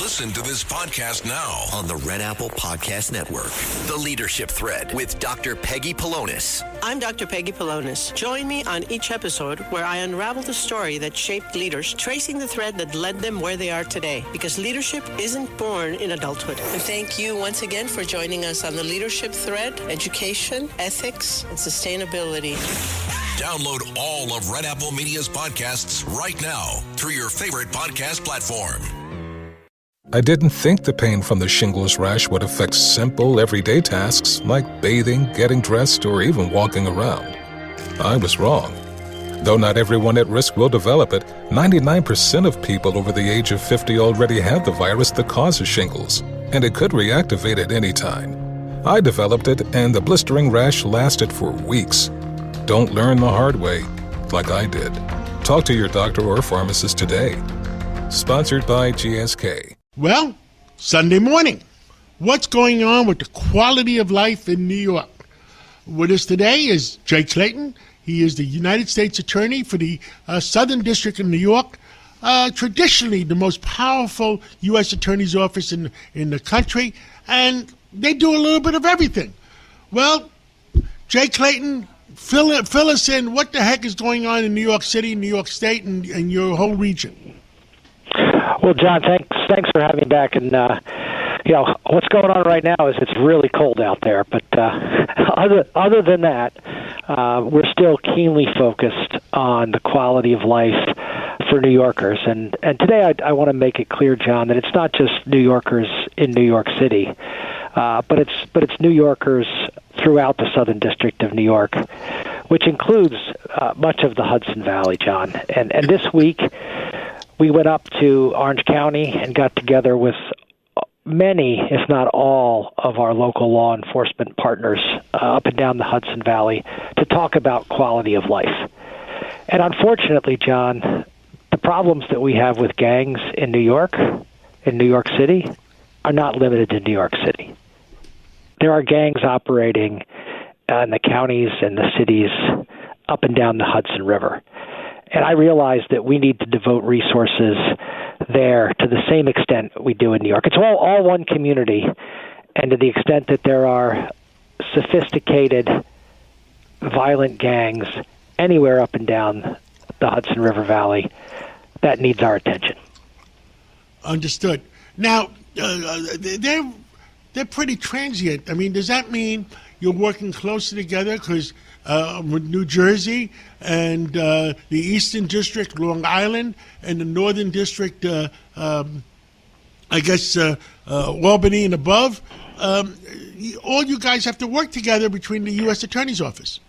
Listen to this podcast now on the Red Apple Podcast Network. The Leadership Thread with Dr. Peggy Polonis. I'm Dr. Peggy Polonis. Join me on each episode where I unravel the story that shaped leaders, tracing the thread that led them where they are today. Because leadership isn't born in adulthood. And thank you once again for joining us on the Leadership Thread, education, ethics, and sustainability. Download all of Red Apple Media's podcasts right now through your favorite podcast platform. I didn't think the pain from the shingles rash would affect simple, everyday tasks like bathing, getting dressed, or even walking around. I was wrong. Though not everyone at risk will develop it, 99% of people over the age of 50 already have the virus that causes shingles, and it could reactivate at any time. I developed it, and the blistering rash lasted for weeks. Don't learn the hard way, like I did. Talk to your doctor or pharmacist today. Sponsored by GSK. Well, Sunday morning. What's going on with the quality of life in New York? With us today is Jay Clayton. He is the United States Attorney for the Southern District of New York, traditionally the most powerful U.S. Attorney's office in the country, and they do a little bit of everything. Well, Jay Clayton, fill us in. What the heck is going on in New York City, New York State, and your whole region? Well, John, thanks for having me back. And what's going on right now is it's really cold out there. But other than that, we're still keenly focused on the quality of life for New Yorkers. And today I want to make it clear, John, that it's not just New Yorkers in New York City, but it's New Yorkers throughout the Southern District of New York, which includes much of the Hudson Valley, John. And this week, we went up to Orange County and got together with many, if not all, of our local law enforcement partners up and down the Hudson Valley to talk about quality of life. And unfortunately, John, the problems that we have with gangs in New York City, are not limited to New York City. There are gangs operating in the counties and the cities up and down the Hudson River. And I realize that we need to devote resources there to the same extent we do in New York. It's all one community, and to the extent that there are sophisticated, violent gangs anywhere up and down the Hudson River Valley, that needs our attention. Understood. Now, they're pretty transient. I mean, does that mean you're working closer together? Because with New Jersey and the Eastern District, Long Island, and the Northern District, Albany and above, all you guys have to work together between the U.S. Attorney's Office.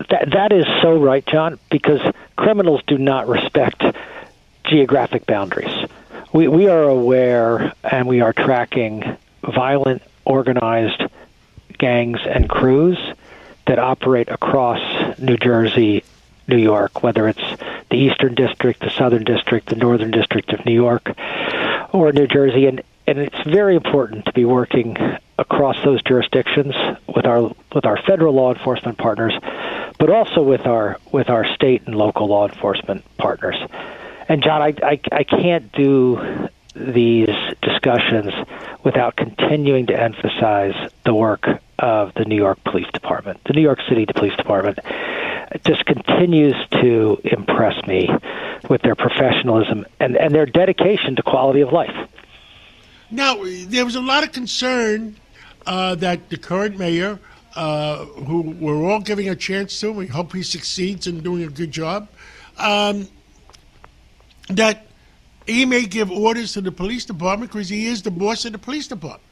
That is so right, John, because criminals do not respect geographic boundaries. We are aware and we are tracking violent, organized gangs and crews that operate across New Jersey, New York, whether it's the Eastern District, the Southern District, the Northern District of New York, or New Jersey. And it's very important to be working across those jurisdictions with our federal law enforcement partners, but also with our state and local law enforcement partners. And John, I can't do these discussions without continuing to emphasize the work of the New York Police Department. The New York City Police Department just continues to impress me with their professionalism and their dedication to quality of life. Now, there was a lot of concern that the current mayor, who we're all giving a chance to, we hope he succeeds in doing a good job, that he may give orders to the police department because he is the boss of the police department.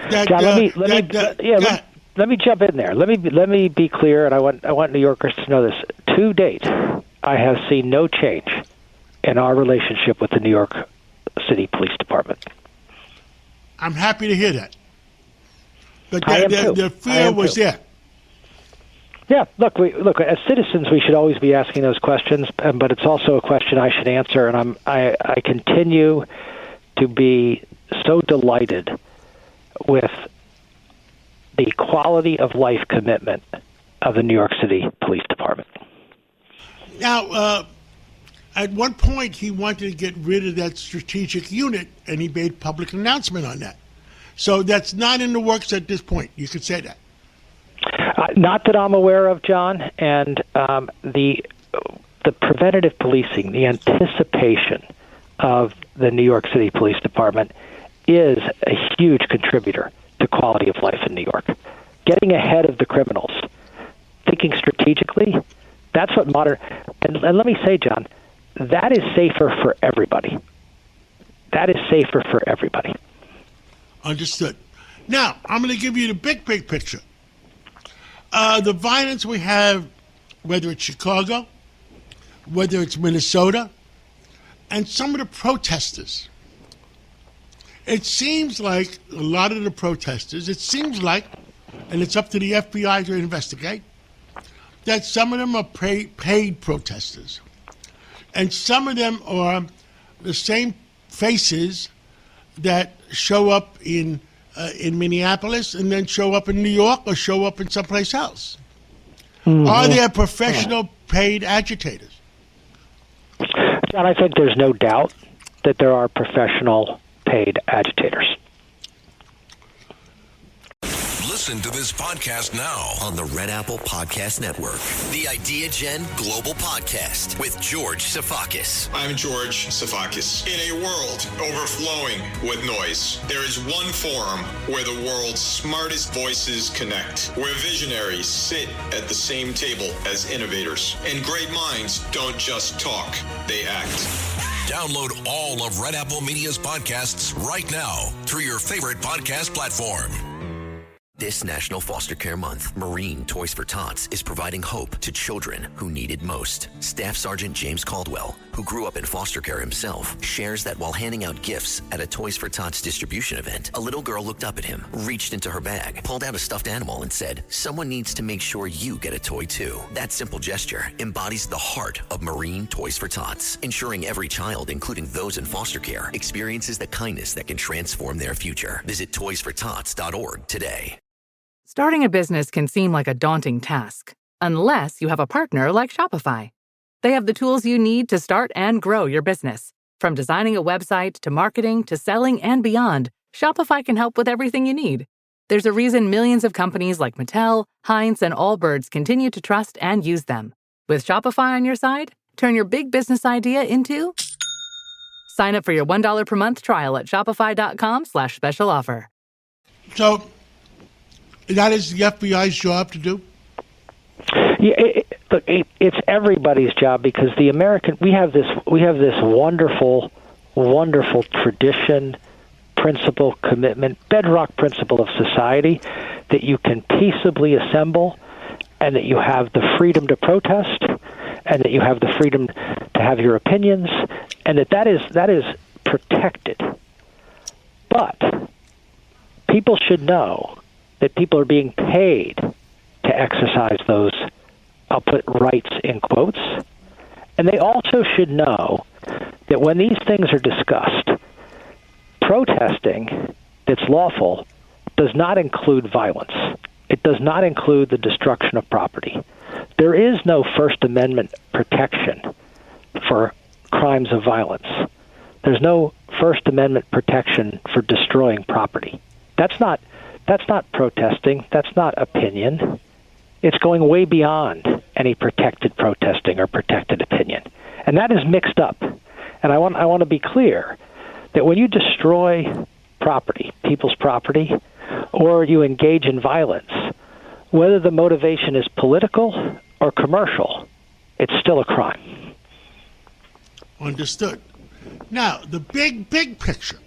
John, let me jump in there. Let me be clear, and I want New Yorkers to know this. To date, I have seen no change in our relationship with the New York City Police Department. I'm happy to hear that. But the fear was there. Yeah, look. As citizens, we should always be asking those questions, but it's also a question I should answer. And I continue to be so delighted with the quality of life commitment of the New York City Police Department. Now, At one point, he wanted to get rid of that strategic unit, and he made public announcement on that. So that's not in the works at this point. You could say that. Not that I'm aware of, John. And the preventative policing, the anticipation of the New York City Police Department is a huge contributor to quality of life in New York. Getting ahead of the criminals, thinking strategically, that's what modern... And let me say, John, that is safer for everybody. That is safer for everybody. Understood. Now, I'm going to give you the big picture. The violence we have, whether it's Chicago, whether it's Minnesota, and some of the protesters. It seems like a lot of the protesters, and it's up to the FBI to investigate, that some of them are paid protesters. And some of them are the same faces that show up in Minneapolis and then show up in New York or show up in someplace else. Mm-hmm. Are there professional paid agitators? John, I think there's no doubt that there are professional paid agitators. Listen to this podcast now on the Red Apple Podcast Network. The Idea Gen Global Podcast with George Safakis. I'm George Safakis. In a world overflowing with noise, there is one forum where the world's smartest voices connect, where visionaries sit at the same table as innovators, and great minds don't just talk, they act. Download all of Red Apple Media's podcasts right now through your favorite podcast platform. This National Foster Care Month, Marine Toys for Tots is providing hope to children who need it most. Staff Sergeant James Caldwell, who grew up in foster care himself, shares that while handing out gifts at a Toys for Tots distribution event, a little girl looked up at him, reached into her bag, pulled out a stuffed animal and said, "Someone needs to make sure you get a toy too." That simple gesture embodies the heart of Marine Toys for Tots, ensuring every child, including those in foster care, experiences the kindness that can transform their future. Visit toysfortots.org today. Starting a business can seem like a daunting task, unless you have a partner like Shopify. They have the tools you need to start and grow your business. From designing a website to marketing to selling and beyond, Shopify can help with everything you need. There's a reason millions of companies like Mattel, Heinz, and Allbirds continue to trust and use them. With Shopify on your side, turn your big business idea into... Sign up for your $1 per month trial at shopify.com/special offer. So... that is the FBI's job to do? Yeah, it's everybody's job because we have this wonderful tradition, principle, commitment, bedrock principle of society that you can peaceably assemble, and that you have the freedom to protest, and that you have the freedom to have your opinions, and that is protected. But people should know that people are being paid to exercise those, I'll put rights in quotes, and they also should know that when these things are discussed, protesting that's lawful does not include violence. It does not include the destruction of property. There is no First Amendment protection for crimes of violence. There's no First Amendment protection for destroying property. That's not protesting. That's not opinion. It's going way beyond any protected protesting or protected opinion. And that is mixed up. And I want to be clear that when you destroy property, people's property, or you engage in violence, whether the motivation is political or commercial, it's still a crime. Understood. Now, the big picture.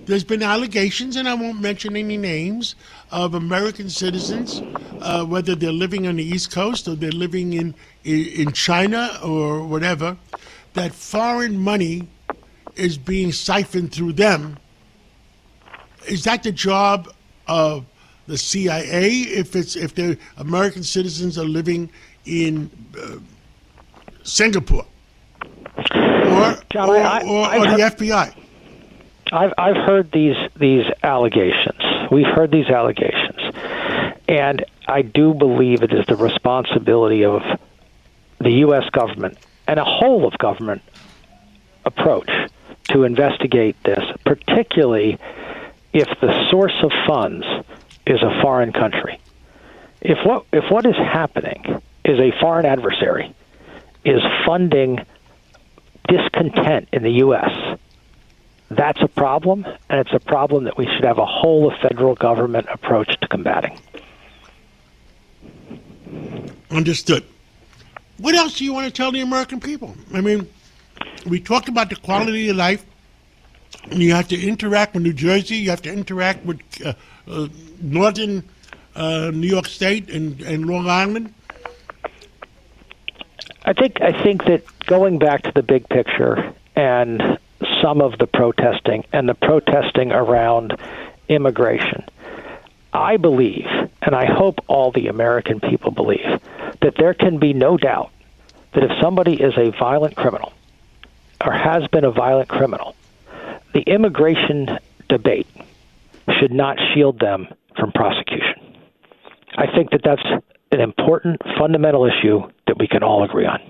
There's been allegations, and I won't mention any names, of American citizens, whether they're living on the East Coast or they're living in China or whatever, that foreign money is being siphoned through them. Is that the job of the CIA if the American citizens are living in Singapore or the FBI? I've heard these allegations. We've heard these allegations, and I do believe it is the responsibility of the U.S. government and a whole of government approach to investigate this, particularly if the source of funds is a foreign country. If what is happening is a foreign adversary is funding discontent in the U.S., that's a problem, and it's a problem that we should have a whole of federal government approach to combating. Understood. What else do you want to tell the American people? I mean, we talked about the quality of life. You have to interact with New Jersey. You have to interact with northern New York State and Long Island. I think that going back to the big picture and some of the protesting and the protesting around immigration, I believe, and I hope all the American people believe, that there can be no doubt that if somebody is a violent criminal or has been a violent criminal, the immigration debate should not shield them from prosecution. I think that that's an important, fundamental issue that we can all agree on.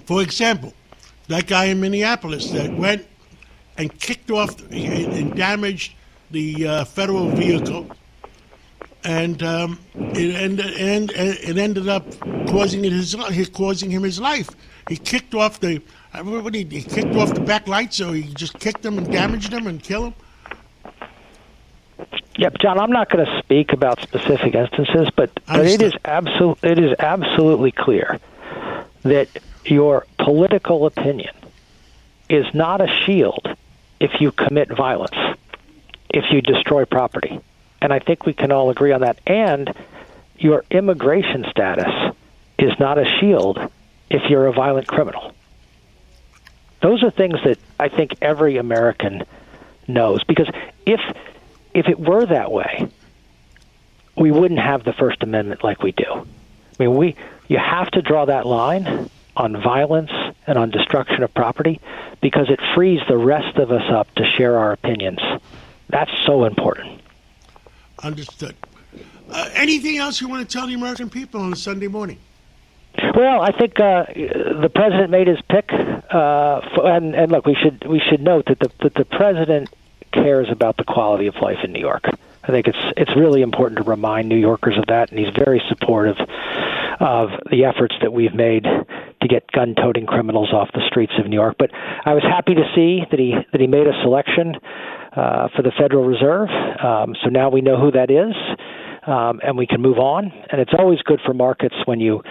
For example, that guy in Minneapolis that went and kicked off and damaged the federal vehicle, and it ended up causing him his life. He kicked off the back lights, so he just kicked them and damaged them and killed them. Yep, John, I'm not going to speak about specific instances, but it is absolutely clear that your political opinion is not a shield if you commit violence, if you destroy property. And I think we can all agree on that. And your immigration status is not a shield if you're a violent criminal. Those are things that I think every American knows, because if it were that way, we wouldn't have the First Amendment like we do. I mean, you have to draw that line on violence and on destruction of property because it frees the rest of us up to share our opinions. That's so important. Understood. Anything else you want to tell the American people on a Sunday morning? Well, I think the president made his pick, and look, we should note that the president cares about the quality of life in New York. I think it's really important to remind New Yorkers of that, and he's very supportive of the efforts that we've made to get gun-toting criminals off the streets of New York. But I was happy to see that he made a selection for the Federal Reserve. So now we know who that is, and we can move on. And it's always good for markets when you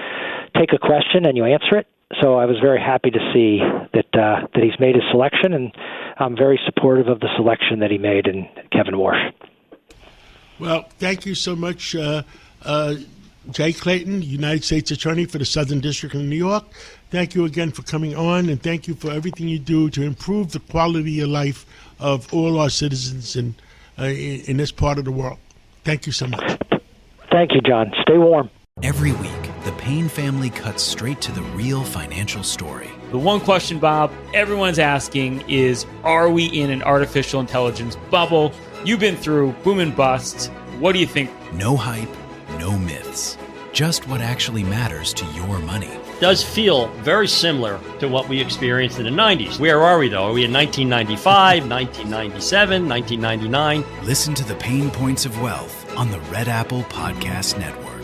take a question and you answer it. So I was very happy to see that he's made his selection, and I'm very supportive of the selection that he made in Kevin Warsh. Well, thank you so much, Jay Clayton, United States Attorney for the Southern District of New York. Thank you again for coming on, and thank you for everything you do to improve the quality of life of all our citizens in this part of the world. Thank you so much. Thank you, John. Stay warm. Every week, the Payne family cuts straight to the real financial story. The one question, Bob, everyone's asking is, are we in an artificial intelligence bubble? You've been through boom and bust. What do you think? No hype, no myths. Just what actually matters to your money. Does feel very similar to what we experienced in the 90s. Where are we, though? Are we in 1995, 1997, 1999? Listen to the Pain Points of Wealth on the Red Apple Podcast Network.